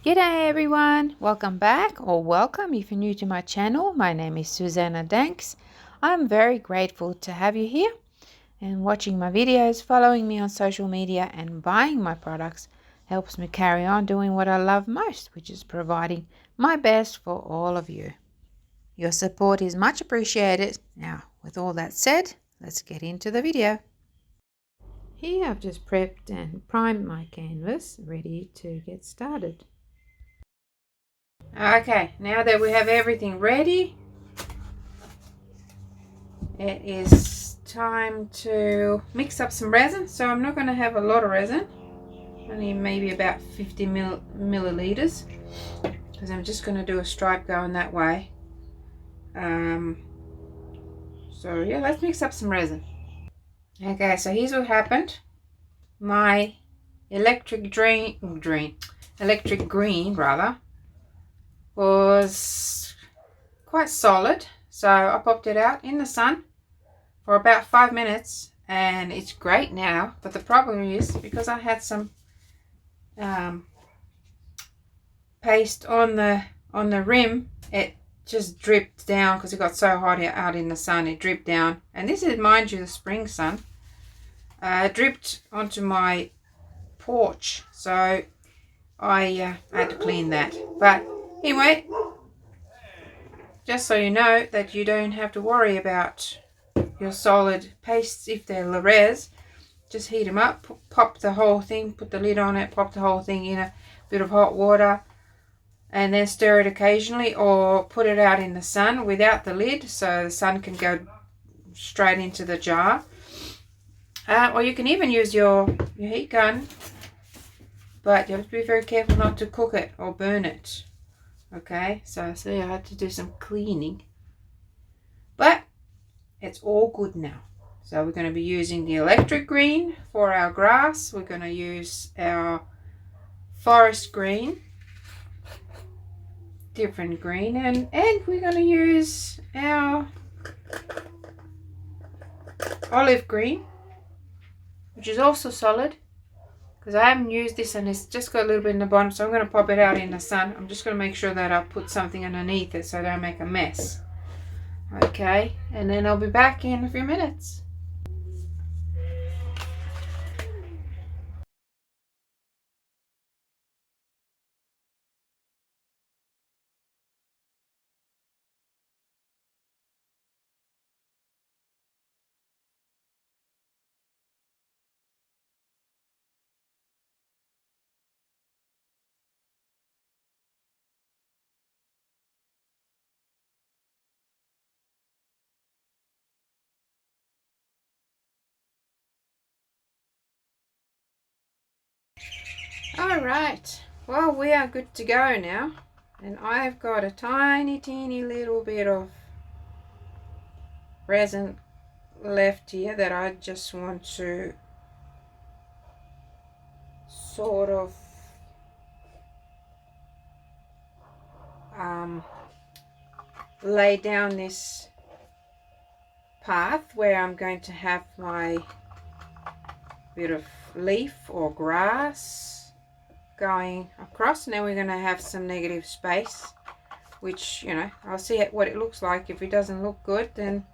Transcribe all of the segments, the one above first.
G'day everyone, welcome back or welcome if you're new to my channel. My name is Suzana Dancks. I'm very grateful to have you here and watching my videos, following me on social media and buying my products helps me carry on doing what I love most, which is providing my best for all of you. Your support is much appreciated. Now, with all that said, let's get into the video. Here I've just prepped and primed my canvas, ready to get started. Okay, now that we have everything ready, it is time to mix up some resin. So I'm not going to have a lot of resin, only maybe about 50 milliliters, because I'm just going to do a stripe going that way. So yeah, let's mix up some resin. Okay, so here's what happened. My electric green was quite solid, so I popped it out in the sun for about 5 minutes and it's great now. But the problem is, because I had some paste on the rim, it just dripped down because it got so hot out in the sun. It dripped down, and this is, mind you, the spring sun. Dripped onto my porch, so I had to clean that. But anyway, just so you know that you don't have to worry about your solid pastes if they're Le'Rez. Just heat them up, pop the whole thing, put the lid on it, pop the whole thing in a bit of hot water, and then stir it occasionally, or put it out in the sun without the lid so the sun can go straight into the jar. Or you can even use your heat gun, but you have to be very careful not to cook it or burn it. Okay, so see, I had to do some cleaning, but it's all good now. So we're going to be using the electric green for our grass. We're going to use our forest green, different green, and we're going to use our olive green, which is also solid, because I haven't used this and it's just got a little bit in the bottom, so I'm going to pop it out in the sun. I'm just going to make sure that I put something underneath it so I don't make a mess. Okay, and then I'll be back in a few minutes. Alright, well, we are good to go now, and I've got a tiny teeny little bit of resin left here that I just want to sort of lay down this path where I'm going to have my bit of leaf or grass going across. Now we're going to have some negative space, which, you know, I'll see what it looks like. If it doesn't look good, then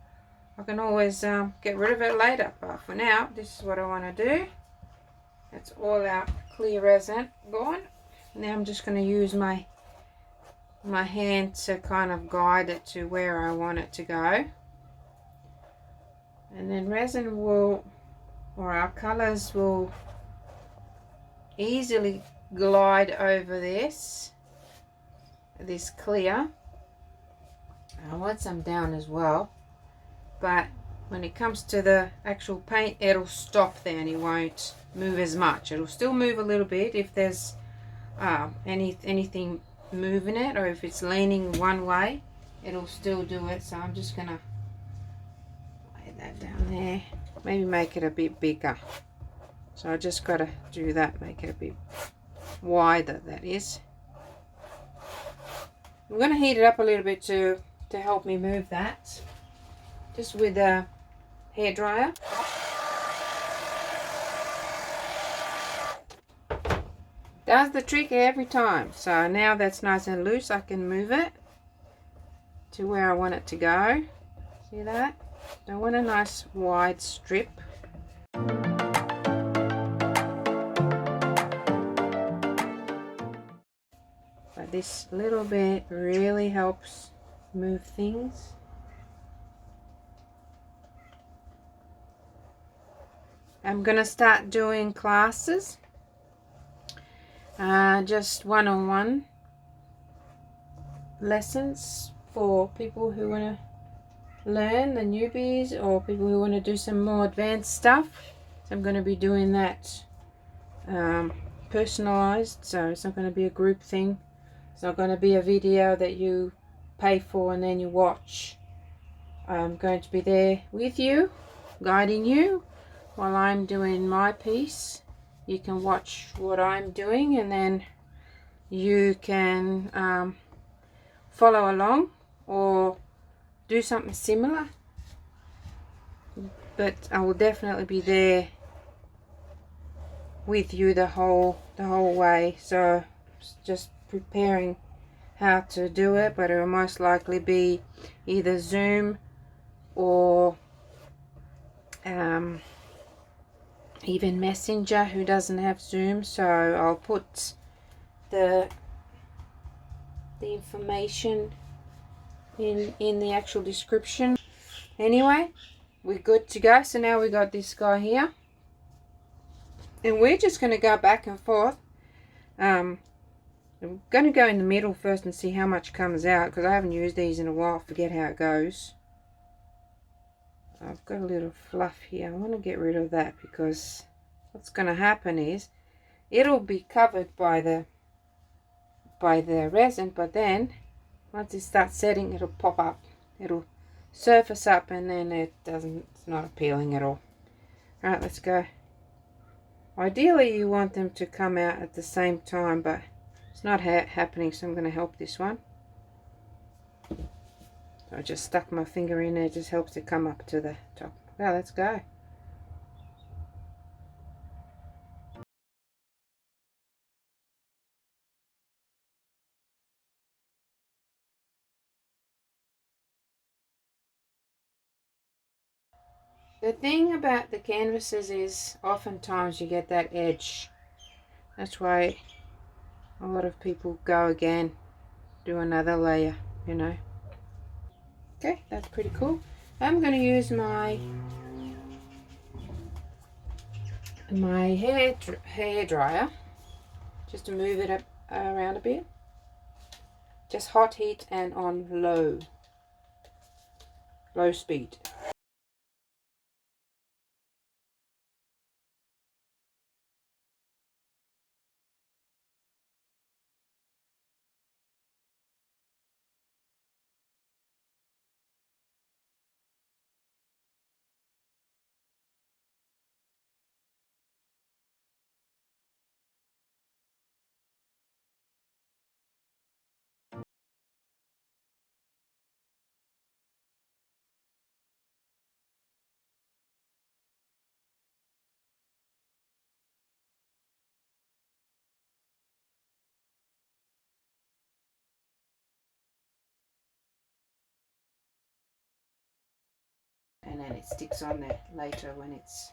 I can always get rid of it later. But for now, this is what I want to do. That's all our clear resin gone. Now I'm just going to use my hand to kind of guide it to where I want it to go, and then resin will, or our colors will easily glide over this clear. I want some down as well, but when it comes to the actual paint, it'll stop there and it won't move as much. It'll still move a little bit if there's anything moving it, or if it's leaning one way, it'll still do it. So I'm just gonna lay that down there, maybe make it a bit bigger. So I just got to do that, make it a bit wider, that is. I'm going to heat it up a little bit to help me move that, just with a hairdryer. Does the trick every time. So now that's nice and loose, I can move it to where I want it to go. See that? I want a nice wide strip. But this little bit really helps move things. I'm gonna start doing classes, just one-on-one lessons for people who want to learn, the newbies, or people who want to do some more advanced stuff. So I'm going to be doing that personalized, so it's not going to be a group thing. It's not going to be a video that you pay for and then you watch. I'm going to be there with you, guiding you while I'm doing my piece. You can watch what I'm doing and then you can follow along or do something similar, but I will definitely be there with you the whole way. So just preparing how to do it, but it will most likely be either Zoom or even Messenger, who doesn't have Zoom. So I'll put the information in the actual description. Anyway, we're good to go. So now we got this guy here, and we're just going to go back and forth. I'm going to go in the middle first and see how much comes out, because I haven't used these in a while. Forget how it goes. I've got a little fluff here. I want to get rid of that, because what's going to happen is it'll be covered by the resin, but then once it starts setting, it'll pop up, it'll surface up, and then it's not appealing at all. All right, let's go. Ideally you want them to come out at the same time, but it's not happening, so I'm going to help this one. So I just stuck my finger in there, it just helps it come up to the top. Well, let's go. The thing about the canvases is oftentimes you get that edge. That's why a lot of people go again, do another layer, you know. Okay, that's pretty cool. I'm going to use my hair dryer just to move it up around a bit. Just hot heat and on low speed. And then it sticks on there later when it's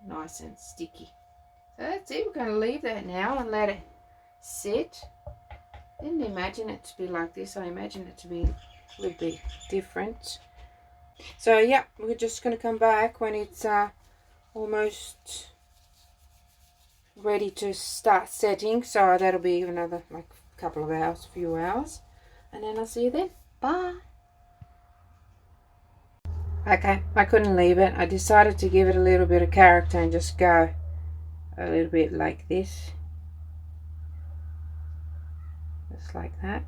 nice and sticky. So that's it. We're going to leave that now and let it sit. Didn't imagine it to be like this. I imagined it to be a little bit different. So yeah, we're just going to come back when it's almost ready to start setting. So that'll be another like a couple of hours, few hours, and then I'll see you then. Bye. Okay, I couldn't leave it. I decided to give it a little bit of character and just go a little bit like this. Just like that.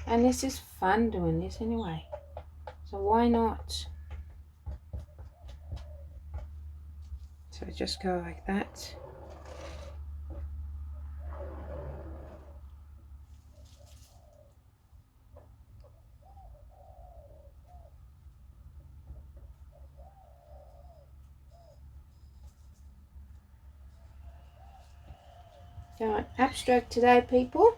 And this is fun doing this anyway. So why not? So just go like that. Going abstract today, people.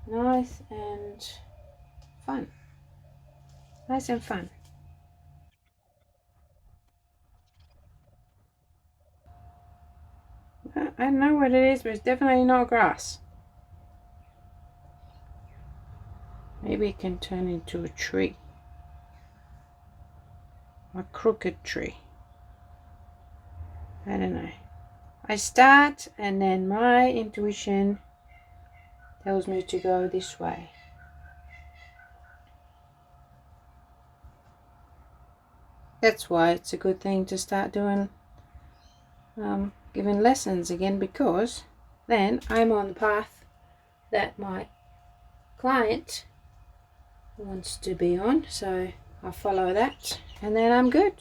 Nice and fun. Nice and fun. I don't know what it is, but it's definitely not grass. Maybe it can turn into a tree. A crooked tree. I don't know. I start and then my intuition tells me to go this way. That's why it's a good thing to start doing giving lessons again, because then I'm on the path that my client wants to be on, so I follow that and then I'm good.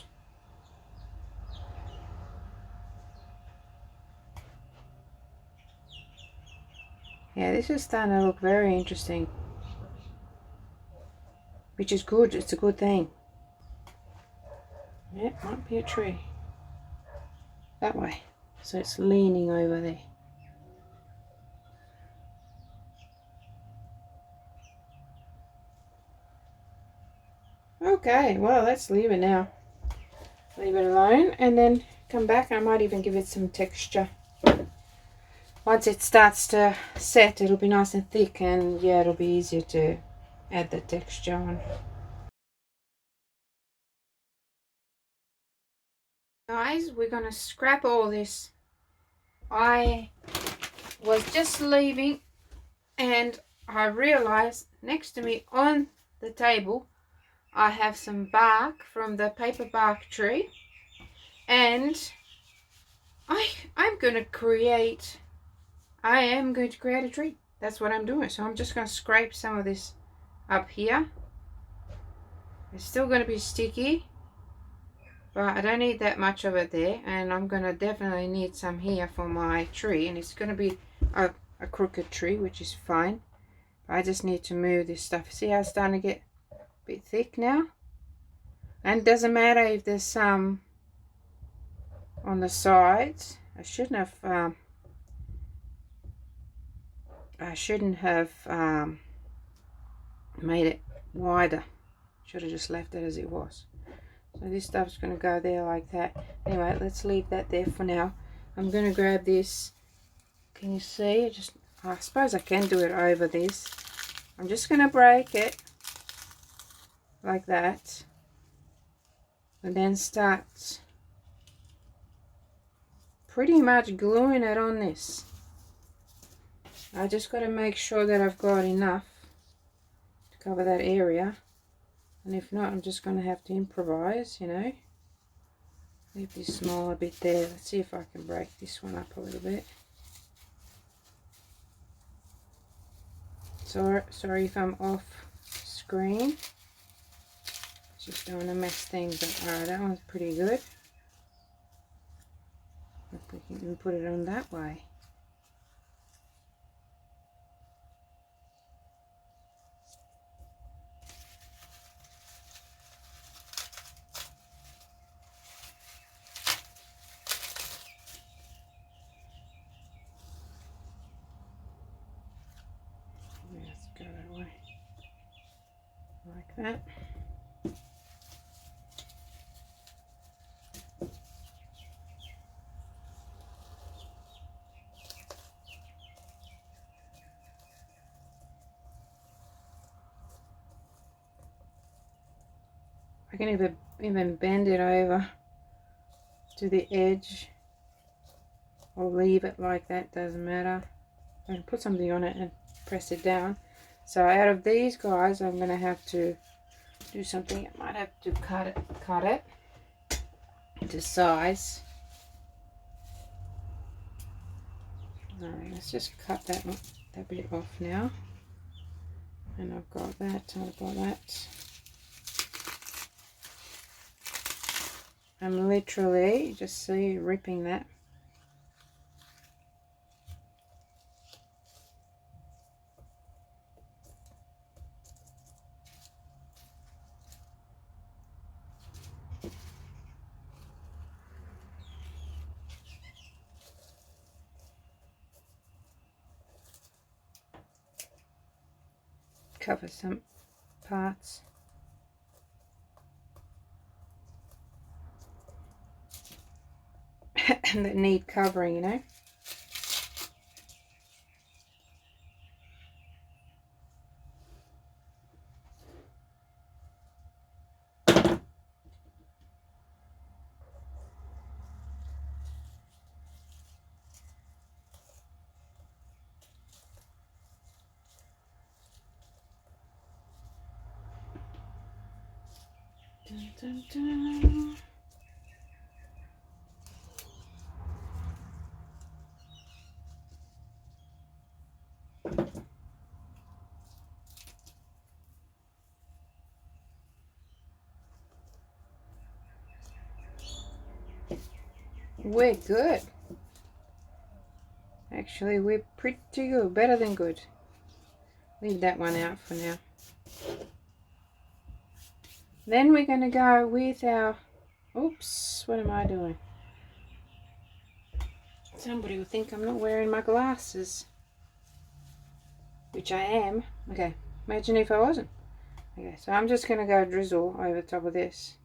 Yeah, this is starting to look very interesting, which is good. It's a good thing. Yeah, it might be a tree. That way. So it's leaning over there. Okay, well, let's leave it now. Leave it alone and then come back. I might even give it some texture. Once it starts to set, it'll be nice and thick, and yeah, it'll be easier to add the texture on. Guys, we're gonna scrap all this. I was just leaving and I realized next to me on the table I have some bark from the paper bark tree, and I am going to create a tree. That's what I'm doing. So I'm just going to scrape some of this up here. It's still going to be sticky, but I don't need that much of it there, and I'm going to definitely need some here for my tree, and it's going to be a crooked tree, which is fine. I just need to move this stuff. See how it's starting to get a bit thick now? And it doesn't matter if there's some on the sides. I shouldn't have made it wider. Should have just left it as it was. So this stuff's going to go there like that. Anyway, let's leave that there for now. I'm going to grab this. Can you see? I suppose I can do it over this. I'm just going to break it like that, and then start pretty much gluing it on this. I just got to make sure that I've got enough to cover that area, and if not, I'm just going to have to improvise, you know. Leave this smaller bit there. Let's see if I can break this one up a little bit. Sorry if I'm off screen. Just don't want to mess things up. Alright, that one's pretty good. If we can put it on that way. Let's go that way. Like that. I can even bend it over to the edge, or leave it like that, doesn't matter. I can put something on it and press it down. So out of these guys, I'm going to have to do something. I might have to cut it to size. Alright, let's just cut that bit off now. And I've got that. I'm literally, just see, ripping that. cover some parts. That need covering, you know. Dun, dun, dun. We're good. Actually, we're pretty good. Better than good. Leave that one out for now. Then we're going to go with our... Oops, what am I doing? Somebody will think I'm not wearing my glasses. Which I am. Okay, imagine if I wasn't. Okay, so I'm just going to go drizzle over top of this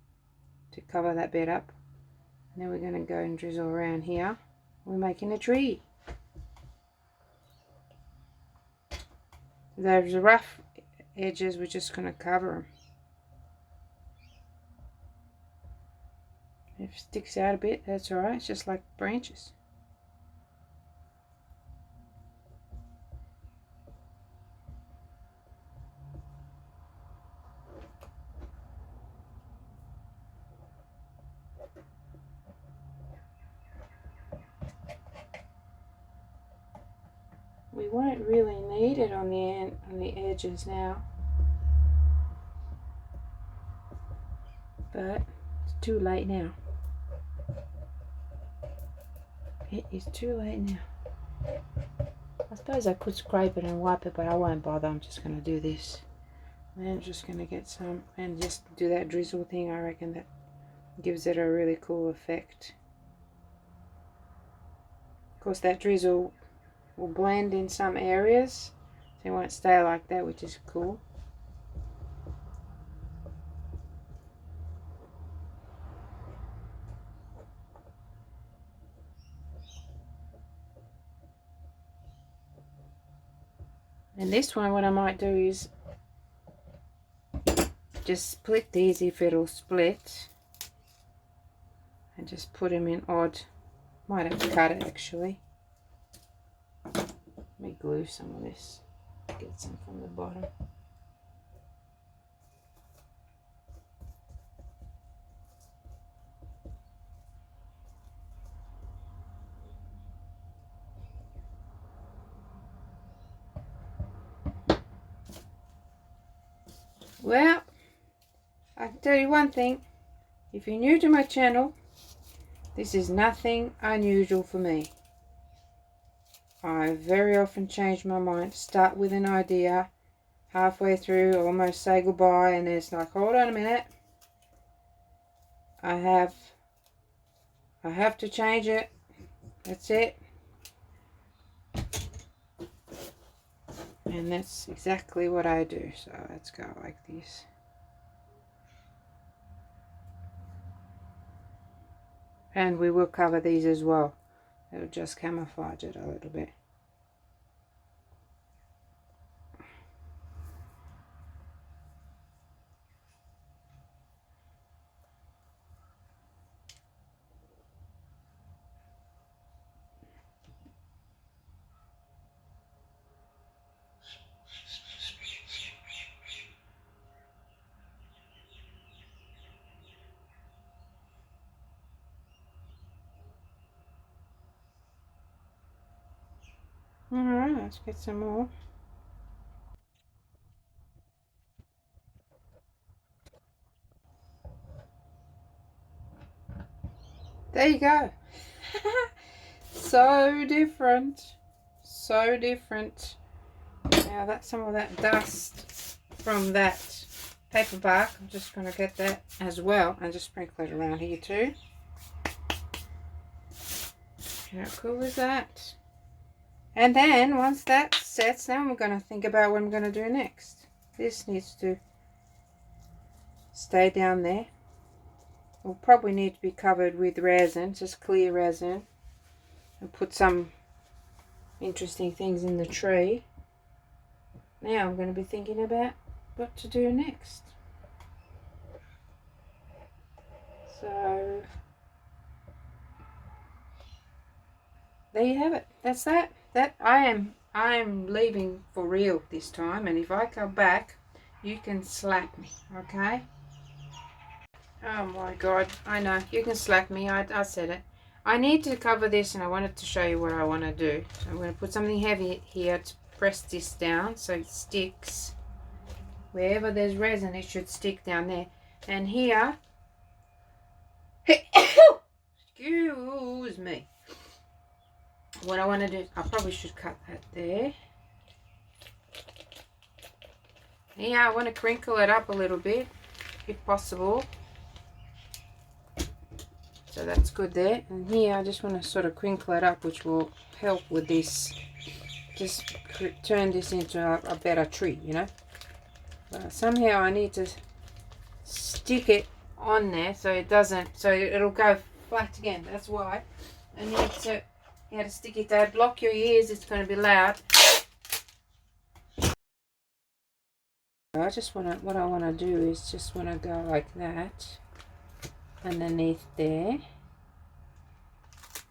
to cover that bit up. And then we're going to go and drizzle around here. We're making a tree. Those rough edges, we're just going to cover them. If it sticks out a bit, that's alright. It's just like branches. We won't really need it on the edges now, but it's too late now. It is too late now. I suppose I could scrape it and wipe it, but I won't bother. I'm just going to do this. And I'm just going to get some and just do that drizzle thing. I reckon that gives it a really cool effect. Of course, that drizzle will blend in some areas, so it won't stay like that, which is cool. And this one, what I might do is just split these if it'll split, and just put them in odd. Might have to cut it actually. Let me glue some of this, get some from the bottom. Well, I can tell you one thing. If you're new to my channel, this is nothing unusual for me. I very often change my mind, start with an idea, halfway through almost say goodbye, and then it's like, hold on a minute. I have to change it. That's it. And that's exactly what I do. So let's go like this. And we will cover these as well. It'll just camouflage it a little bit. Alright, let's get some more. There you go. So different. So different. Now that's some of that dust from that paper bark. I'm just going to get that as well and just sprinkle it around here too. How cool is that? And then once that sets, then we're going to think about what I'm going to do next. This needs to stay down there. Will probably need to be covered with resin, just clear resin, and put some interesting things in the tree. Now I'm going to be thinking about what to do next. So there you have it. That's that. I am leaving for real this time, and if I come back, you can slap me, okay? Oh my god, I know, you can slap me, I said it. I need to cover this, and I wanted to show you what I want to do. So I'm going to put something heavy here to press this down so it sticks. Wherever there's resin, it should stick down there. And here, excuse me. What I want to do, I probably should cut that there. Yeah, I want to crinkle it up a little bit, if possible. So that's good there. And here I just want to sort of crinkle it up, which will help with this. Just turn this into a better tree, you know. But somehow I need to stick it on there so it doesn't, so it'll go flat again. That's why I need to, you have to stick it there. Block your ears, it's going to be loud. I just want to, what I want to do is just want to go like that underneath there,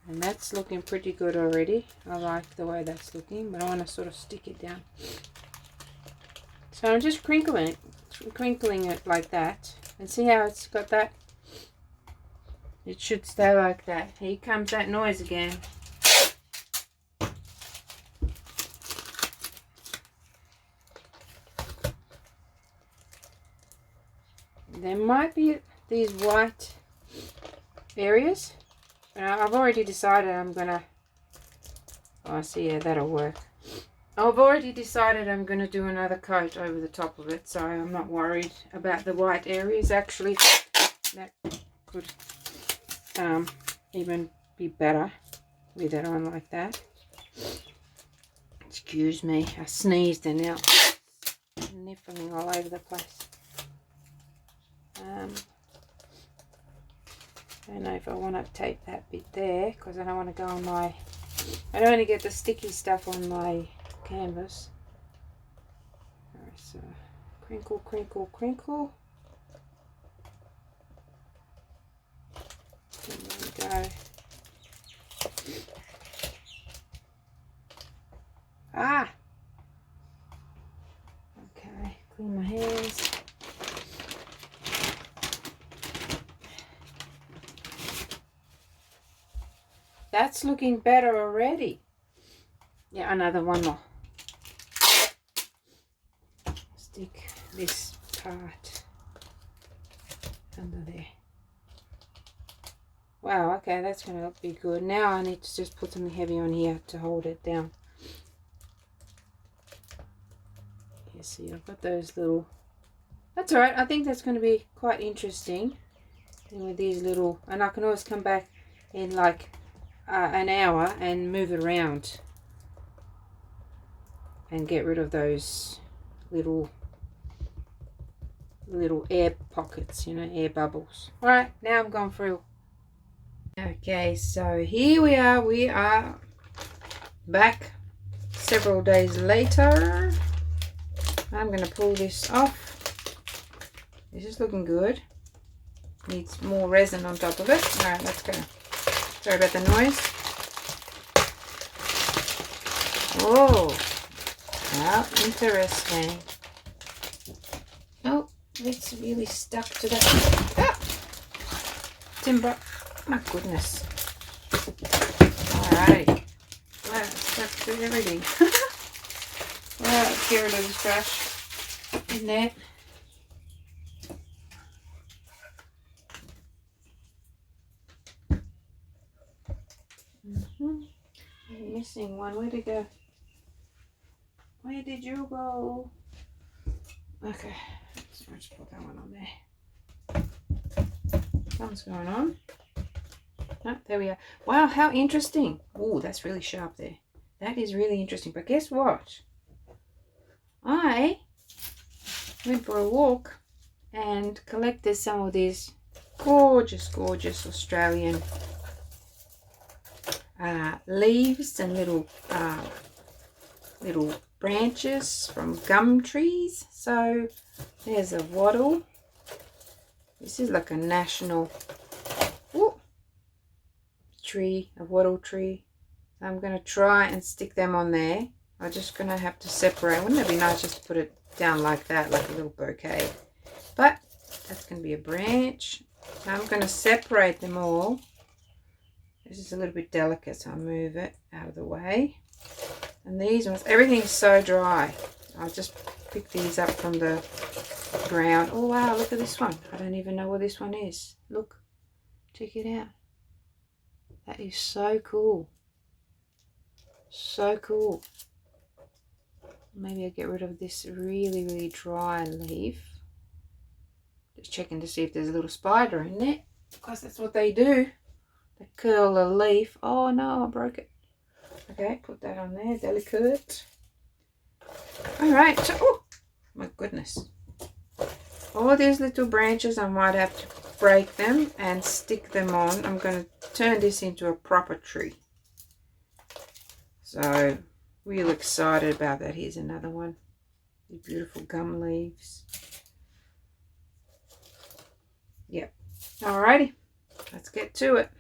and that's looking pretty good already. I like the way that's looking, but I want to sort of stick it down. So I'm just crinkling it like that, and see how it's got that? It should stay like that. Here comes that noise again. There might be these white areas. I've already decided I'm gonna, oh, I see, yeah, that'll work. I've already decided I'm gonna do another coat over the top of it, so I'm not worried about the white areas. Actually, that could even be better with it on like that. Excuse me, I sneezed and now niffling all over the place. I don't know if I want to tape that bit there, because I don't want to go on my, I don't want to get the sticky stuff on my canvas. Alright, so crinkle, crinkle, crinkle. And there we go. Ah! Okay, clean my hands. That's looking better already. Yeah, another one more. Stick this part under there. Wow, okay, that's going to be good. Now I need to just put something heavy on here to hold it down. You see, I've got those little... That's alright, I think that's going to be quite interesting. And with these little... And I can always come back in like an hour and move it around and get rid of those little air pockets, you know, air bubbles. All right, now I'm going through. Okay, so here we are back several days later. I'm going to pull this off. This is looking good. Needs more resin on top of it. All right, let's go. Sorry about the noise. Oh, how interesting. Oh, it's really stuck to that. Ah! Timber. My goodness. Alrighty. Wow, it's stuck to everything. Well, let's get rid of this brush in there. I'm missing one. Where'd it go? Where did you go? Okay, so I'll just put that one on there. Something's going on. Oh, there we are. Wow, how interesting. Oh, that's really sharp there. That is really interesting. But guess what? I went for a walk and collected some of these gorgeous Australian leaves and little branches from gum trees. So there's a wattle. This is like a national tree, a wattle tree. So I'm going to try and stick them on there. I'm just going to have to separate. Wouldn't it be nice just to put it down like that, like a little bouquet? But that's going to be a branch. So I'm going to separate them all. This is a little bit delicate, so I'll move it out of the way. And these ones, everything's so dry. I'll just pick these up from the ground. Oh wow, look at this one. I don't even know what this one is. Look, check it out. That is so cool. So cool. Maybe I'll get rid of this really dry leaf. Just checking to see if there's a little spider in there, because that's what they do. They curl a leaf. Oh no, I broke it. Okay, put that on there, delicate. Alright, so, oh my goodness. All these little branches, I might have to break them and stick them on. I'm going to turn this into a proper tree. So, real excited about that. Here's another one. These beautiful gum leaves. Yep. Alrighty, let's get to it.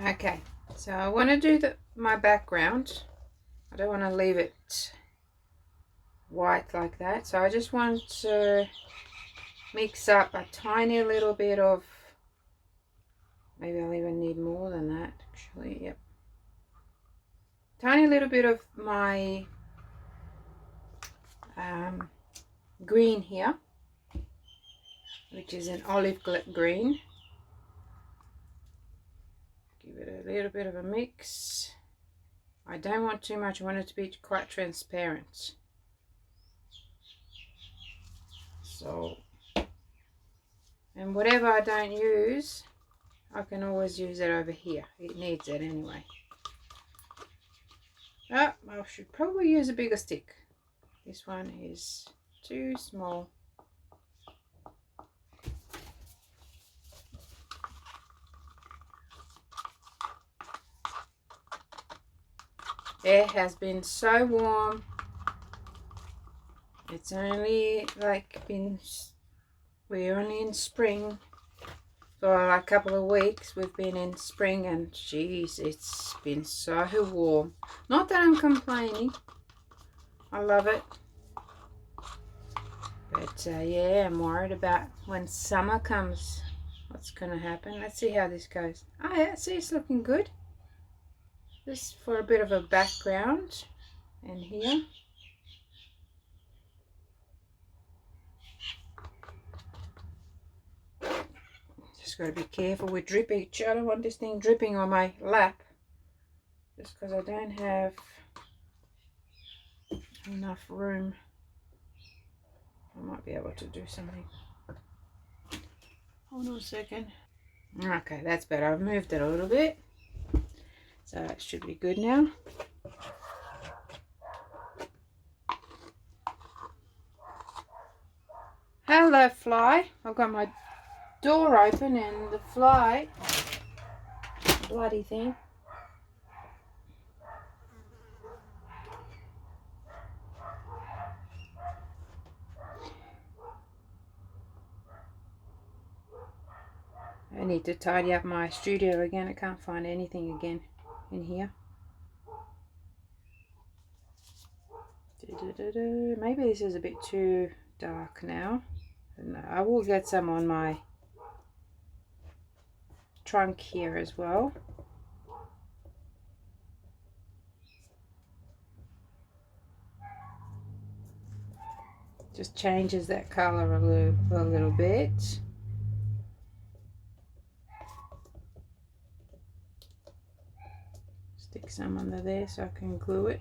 Okay, so I want to do my background. I don't want to leave it white like that, so I just want to mix up a tiny little bit of, maybe I'll even need more than that actually. Yep, tiny little bit of my green here, which is an olive green. Give it a little bit of a mix. I don't want too much, I want it to be quite transparent. So, and whatever I don't use, I can always use it over here. It needs it anyway. Oh, I should probably use a bigger stick. This one is too small. It has been so warm. It's only like we're only in spring. For a couple of weeks we've been in spring, and geez, it's been so warm. Not that I'm complaining. I love it. But yeah, I'm worried about when summer comes. What's going to happen? Let's see how this goes. Oh yeah, see, it's looking good. Just for a bit of a background. And here. Just got to be careful with dripping. I don't want this thing dripping on my lap. Just because I don't have enough room. I might be able to do something. Hold on a second. Okay, that's better. I've moved it a little bit. So it should be good now. Hello, fly. I've got my door open and the fly, bloody thing. I need to tidy up my studio again. I can't find anything again in here. Maybe this is a bit too dark now. No, I will get some on my trunk here as well. Just changes that color a little bit. Stick some under there so I can glue it.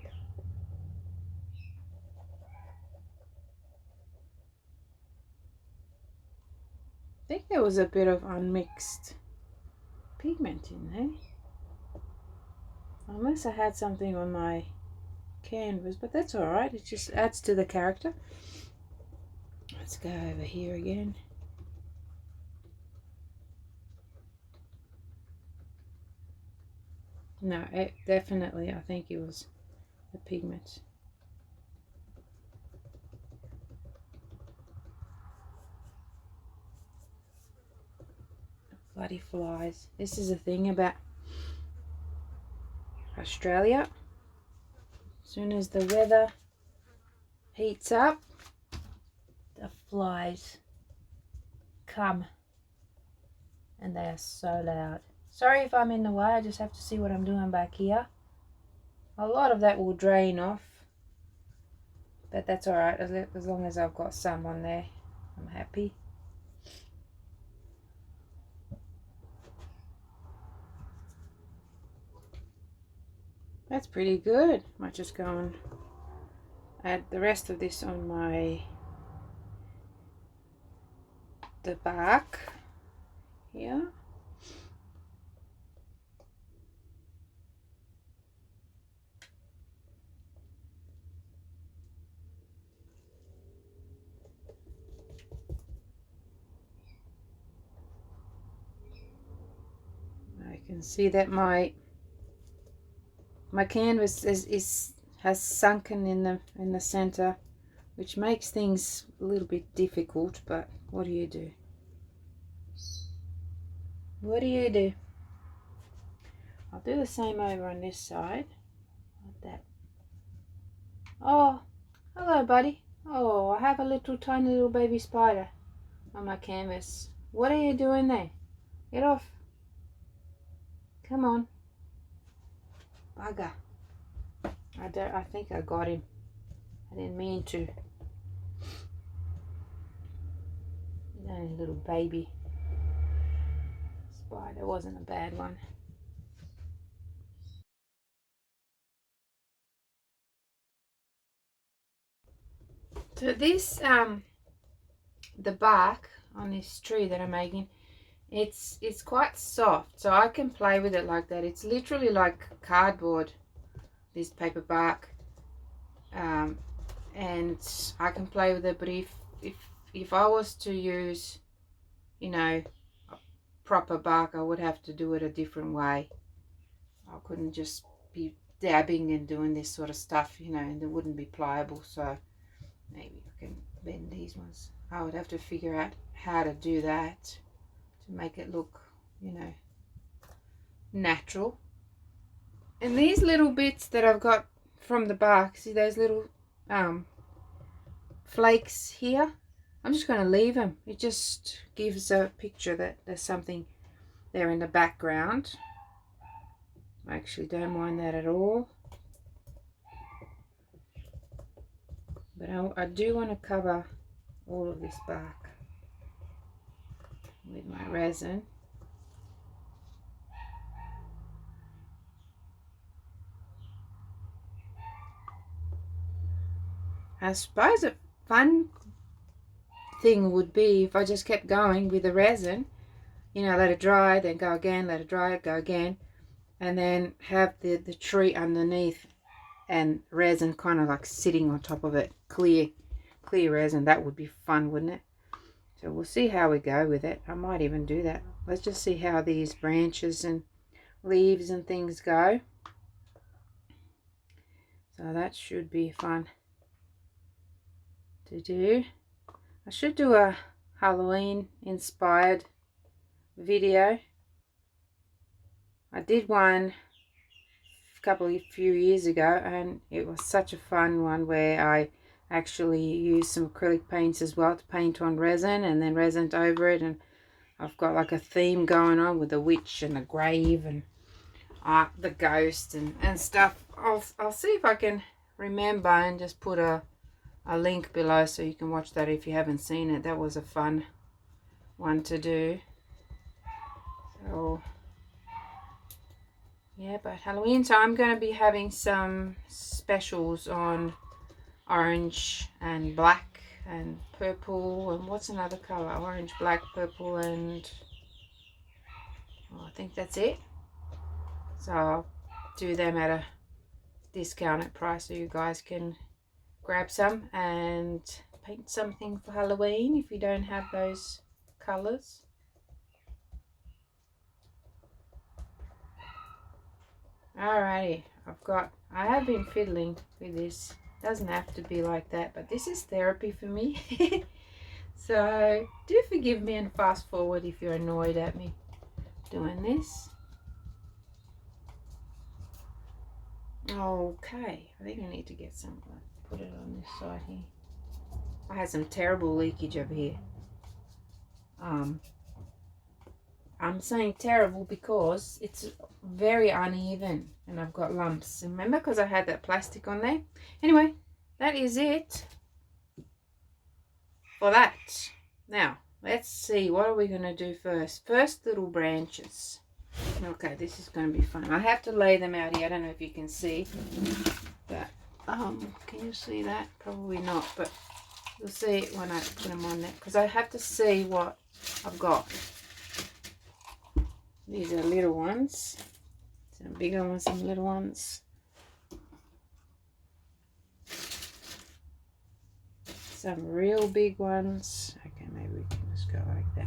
I think there was a bit of unmixed pigment in there. Unless I had something on my canvas, but that's alright, it just adds to the character. Let's go over here again. No, it definitely, I think it was the pigment. Bloody flies. This is the thing about Australia. As soon as the weather heats up, the flies come, and they are so loud. Sorry if I'm in the way, I just have to see what I'm doing back here. A lot of that will drain off, but that's alright, as long as I've got some on there, I'm happy. That's pretty good. Might just go and add the rest of this on the back here. I can see that my canvas has sunken in the center, which makes things a little bit difficult, but what do you do? What do you do? I'll do the same over on this side, like that. Oh, hello buddy. Oh, I have a tiny little baby spider on my canvas. What are you doing there? Get off. Come on. Bugger. I think I got him. I didn't mean to. He's only a little baby spider. Wasn't a bad one. So this the bark on this tree that I'm making, it's quite soft, so I can play with it like that. It's literally like cardboard, this paper bark, and I can play with it. But if I was to use, you know, a proper bark, I would have to do it a different way. I couldn't just be dabbing and doing this sort of stuff, you know, and it wouldn't be pliable. So maybe I can bend these ones. I would have to figure out how to do that to make it look, you know, natural. And these little bits that I've got from the bark, see those little flakes here? I'm just going to leave them. It just gives a picture that there's something there in the background. I actually don't mind that at all. But I do want to cover all of this bark with my resin. I suppose a fun thing would be if I just kept going with the resin, you know, let it dry, then go again, let it dry, go again, and then have the tree underneath and resin kind of like sitting on top of it, clear resin. That would be fun, wouldn't it? So we'll see how we go with it. I might even do that. Let's just see how these branches and leaves and things go. So that should be fun to do. I should do a Halloween inspired video. I did one a few years ago, and it was such a fun one where I actually used some acrylic paints as well to paint on resin, and then resined over it, and I've got like a theme going on with the witch and the grave and the ghost and stuff. I'll see if I can remember and just put a a link below so you can watch that if you haven't seen it. That was a fun one to do. So yeah, but Halloween, so I'm going to be having some specials on orange and black and purple, and what's another color? Orange, black, purple, and I think that's it. So I'll do them at a discounted price so you guys can grab some and paint something for Halloween if you don't have those colors. Alrighty, I have been fiddling with this. Doesn't have to be like that, but this is therapy for me. So do forgive me and fast forward if you're annoyed at me doing this. Okay, I think I need to get some, put it on this side here. I had some terrible leakage over here. I'm saying terrible because it's very uneven and I've got lumps. Remember, because I had that plastic on there. Anyway, that is it for that. Now, let's see, what are we going to do first? First, little branches. Okay, this is going to be fun. I have to lay them out here. I don't know if you can see that. Can you see that? Probably not, but you'll see it when I put them on there, because I have to see what I've got. These are little ones, some bigger ones, some little ones. Some real big ones. Okay, maybe we can just go like that.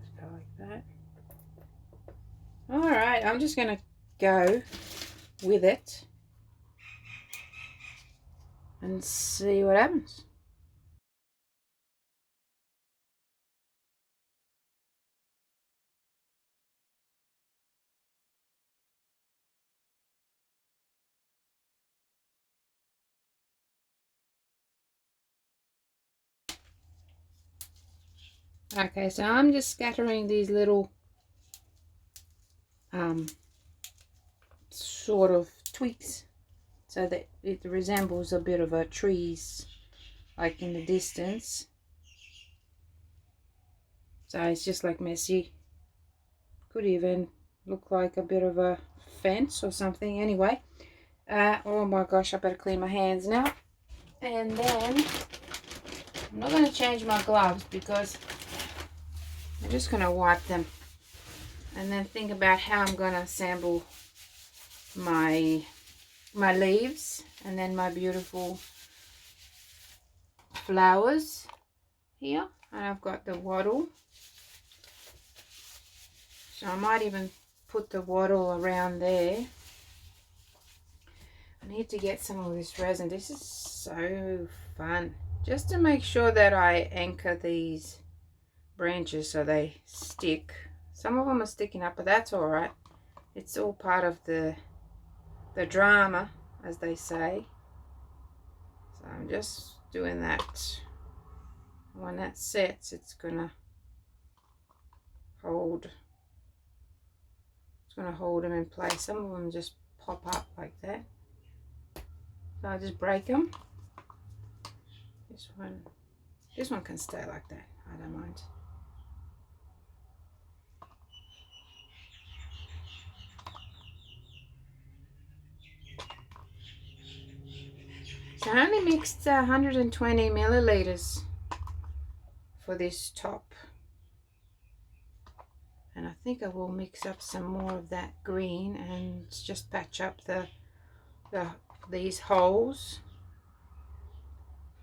Just go like that. Alright, I'm just going to go with it and see what happens. Okay, so I'm just scattering these little sort of twigs so that it resembles a bit of a trees like in the distance. So it's just like messy. Could even look like a bit of a fence or something. Anyway, oh my gosh, I better clean my hands now. And then I'm not going to change my gloves because I'm just going to wipe them and then think about how I'm going to assemble my leaves and then my beautiful flowers here. And I've got the wattle, so I might even put the wattle around there. I need to get some of this resin. This is so fun, just to make sure that I anchor these branches so they stick. Some of them are sticking up, but that's all right. It's all part of the drama, as they say. So I'm just doing that. When that sets, it's gonna hold. It's gonna hold them in place. Some of them just pop up like that. So I just break them. This one can stay like that. I don't mind. So I only mixed 120 milliliters for this top, and I think I will mix up some more of that green and just patch up these holes.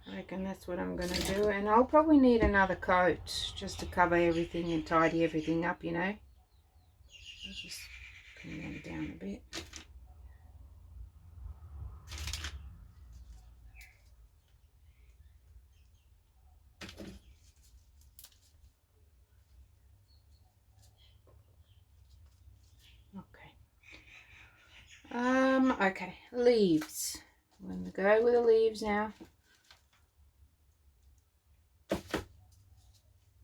I reckon that's what I'm going to do, and I'll probably need another coat just to cover everything and tidy everything up, you know. I'll just pin them down a bit. Okay, leaves. I'm going to go with the leaves now.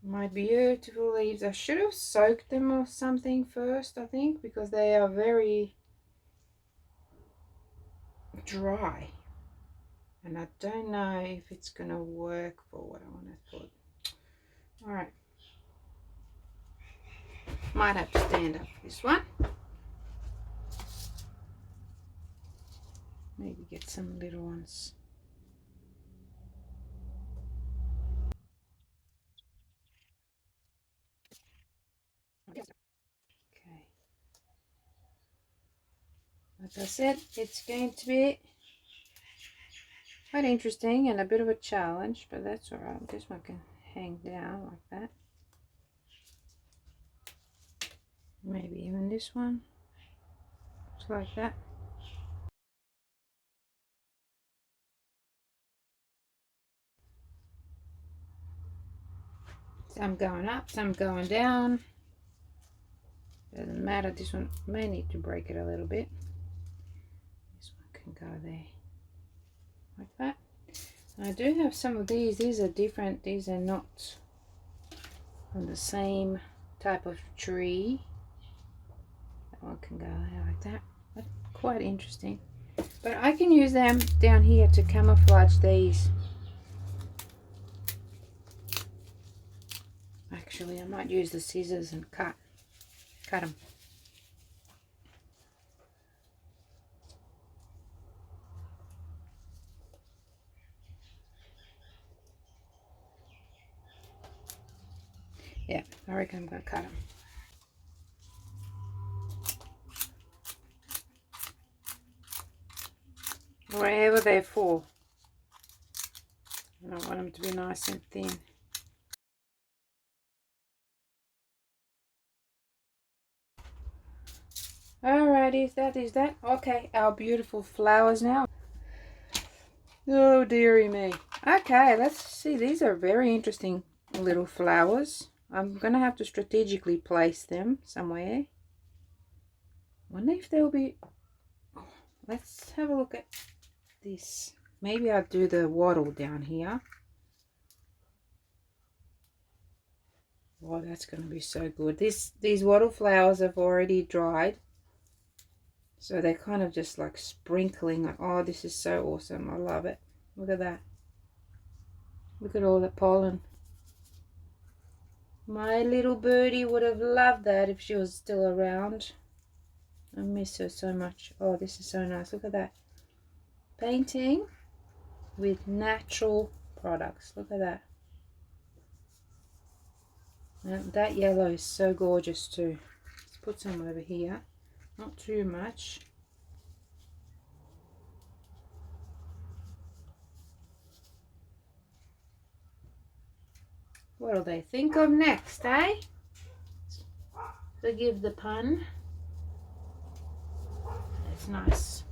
My beautiful leaves. I should have soaked them or something first, I think, because they are very dry, and I don't know if it's gonna work for what I want to put. All right, might have to stand up this one. Maybe get some little ones. Okay. Like I said, it's going to be quite interesting and a bit of a challenge, but that's all right. This one can hang down like that. Maybe even this one. Just like that. Some going up, some going down. Doesn't matter. This one may need to break it a little bit. This one can go there. Like that. I do have some of these. These are different. These are not on the same type of tree. That one can go there like that. That's quite interesting. But I can use them down here to camouflage these. Actually, I might use the scissors and cut them. Yeah, I reckon I'm going to cut them. Wherever they fall. I don't want them to be nice and thin. Alrighty, that is that. Okay, our beautiful flowers now. Oh dearie me. Okay, let's see. These are very interesting little flowers. I'm gonna have to strategically place them somewhere. Wonder if they'll be. Let's have a look at this. Maybe I'll do the wattle down here. Oh, that's gonna be so good. These wattle flowers have already dried. So they're kind of just like sprinkling. Like, oh, this is so awesome. I love it. Look at that. Look at all the pollen. My little birdie would have loved that if she was still around. I miss her so much. Oh, this is so nice. Look at that. Painting with natural products. Look at that. And that yellow is so gorgeous too. Let's put some over here. Not too much. What'll they think of next, eh? Forgive the pun. That's nice.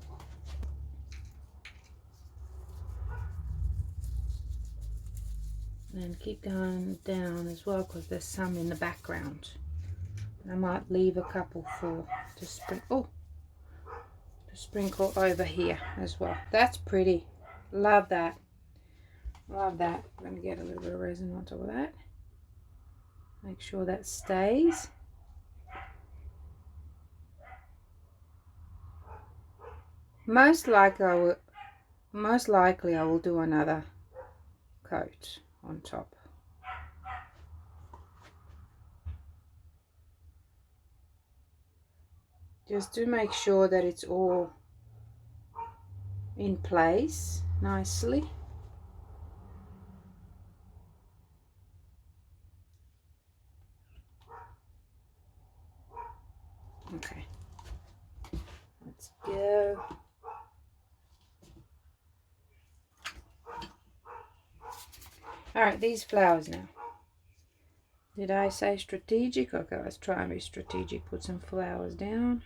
And keep going down as well because there's some in the background. I might leave a couple to sprinkle over here as well. That's pretty. Love that. Love that. I'm going to get a little bit of resin on top of that. Make sure that stays. Most likely I will do another coat on top. Just to make sure that it's all in place nicely. Okay, let's go. All right, these flowers now. Did I say strategic? Okay, let's try and be strategic. Put some flowers down.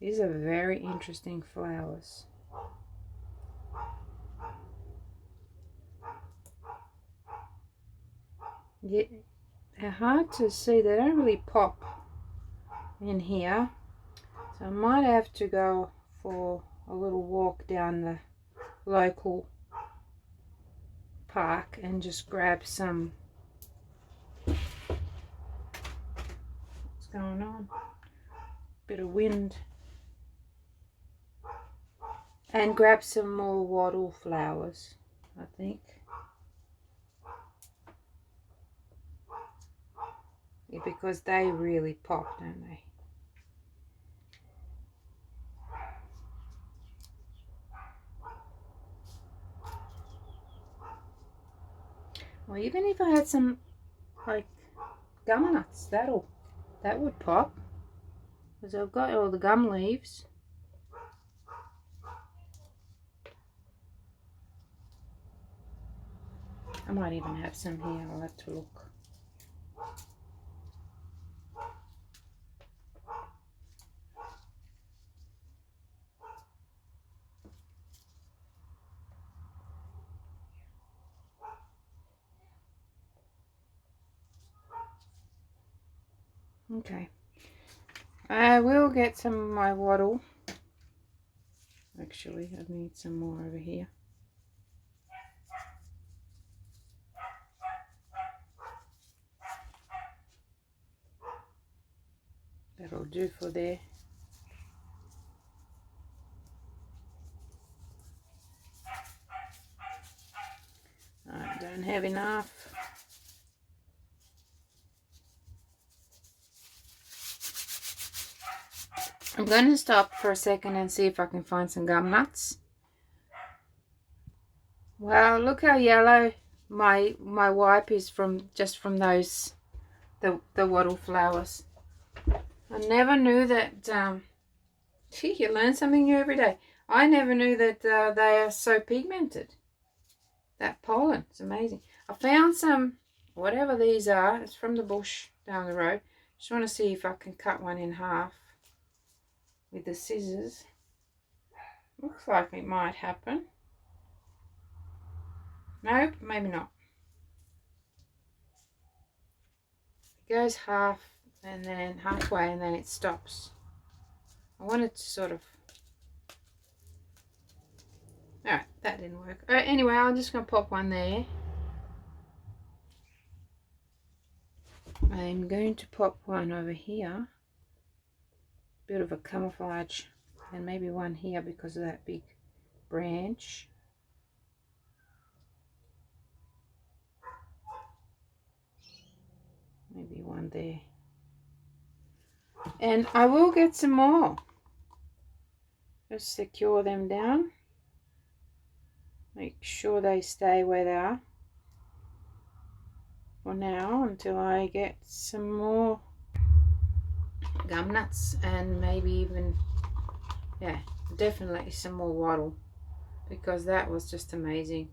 These are very interesting flowers. Yeah, they're hard to see. They don't really pop in here. So I might have to go for a little walk down the local park and just grab some. What's going on? Bit of wind. And grab some more wattle flowers, I think. Yeah, because they really pop, don't they? Well, even if I had some like gum nuts, that would pop, because I've got all the gum leaves. I might even have some here. I'll have to look. Okay, I will get some of my wattle. Actually, I need some more over here. That'll do for there. I don't have enough. I'm going to stop for a second and see if I can find some gum nuts. Well, look how yellow my wipe is from those the wattle flowers. I never knew that. Gee, you learn something new every day. I never knew that they are so pigmented. That pollen, it's amazing. I found some, whatever these are. It's from the bush down the road. Just want to see if I can cut one in half with the scissors. Looks like it might happen. Nope, maybe not. It goes half and then halfway and then it stops. I wanted to sort of... Alright, that didn't work. Anyway, I'm just going to pop one there. I'm going to pop one over here. Bit of a camouflage. And maybe one here because of that big branch. Maybe one there. And I will get some more. Just secure them down. Make sure they stay where they are for now until I get some more gum nuts and maybe even, yeah, definitely some more wattle, because that was just amazing.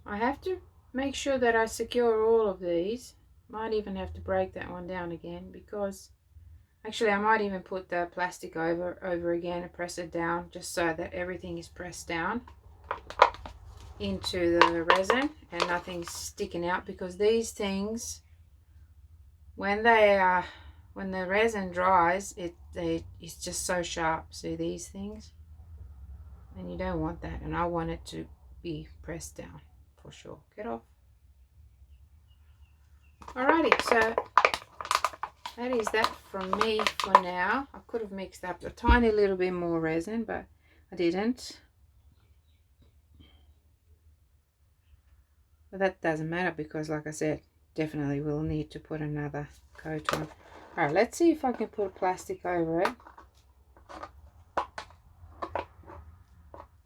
I have to make sure that I secure all of these. Might even have to break that one down again, because actually I might even put the plastic over again and press it down, just so that everything is pressed down into the resin and nothing's sticking out, because these things, when the resin dries, it's just so sharp. See these things? And you don't want that, and I want it to be pressed down for sure. Get off. Alrighty, so that is that from me for now. I could have mixed up a tiny little bit more resin, but I didn't. But that doesn't matter, because like I said, definitely will need to put another coat on. Alright, let's see if I can put a plastic over it.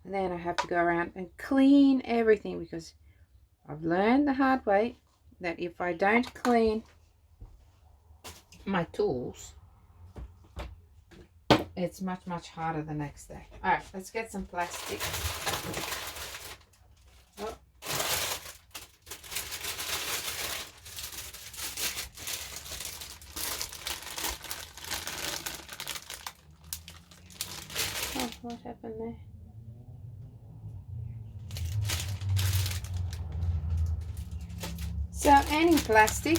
And then I have to go around and clean everything, because I've learned the hard way that if I don't clean my tools, it's much harder the next day. Alright, let's get some plastic. Oh. Oh, what happened there? So any plastic,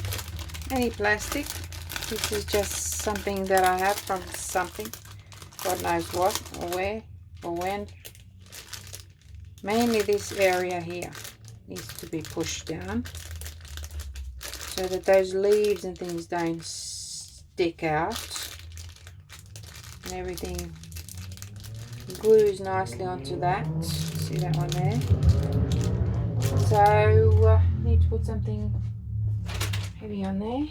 this is just something that I have from something, God knows what or where or when. Mainly this area here needs to be pushed down so that those leaves and things don't stick out, and everything glues nicely onto that. See that one there? So need to put something heavy on there.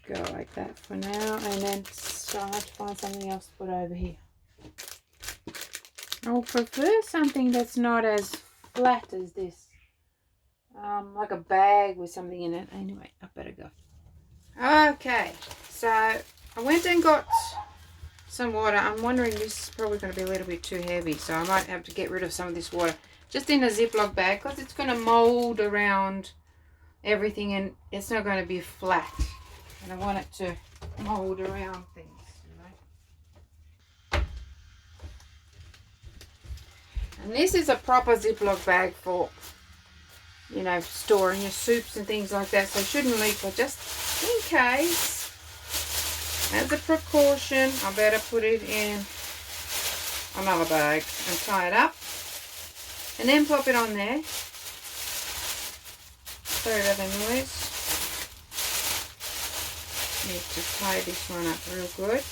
Go like that for now, and then start to find something else to put over here. I would prefer something that's not as flat as this, like a bag with something in it. Anyway, I better go. Okay, so I went and got some water. I'm wondering, this is probably going to be a little bit too heavy, so I might have to get rid of some of this water just in a Ziploc bag, because it's going to mold around everything and it's not going to be flat, and I want it to mold around things, you know. And this is a proper Ziploc bag for, you know, storing your soups and things like that, so it shouldn't leak, but just in case, as a precaution, I better put it in another bag and tie it up, and then pop it on there. Sorry about the noise. Need to tie this one up real good.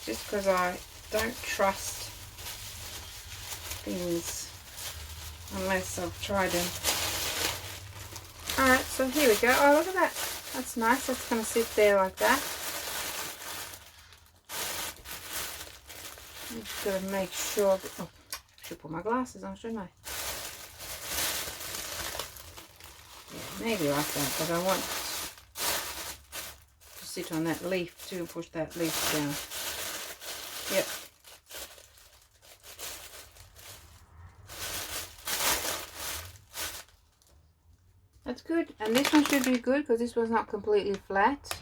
Just because I don't trust things unless I've tried them. Alright, so here we go. Oh, look at that. That's nice. That's going to sit there like that. I'm just going to make sure that, oh, I should put my glasses on, shouldn't I? Yeah, maybe like that, but I want to sit on that leaf too and push that leaf down. Yep. That's good. And this one should be good because this one's not completely flat.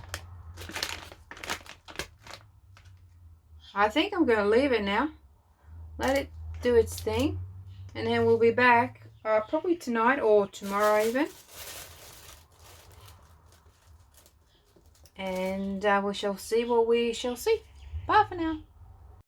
I think I'm going to leave it now. Let it do its thing. And then we'll be back probably tonight or tomorrow even. And we shall see what we shall see. Bye for now.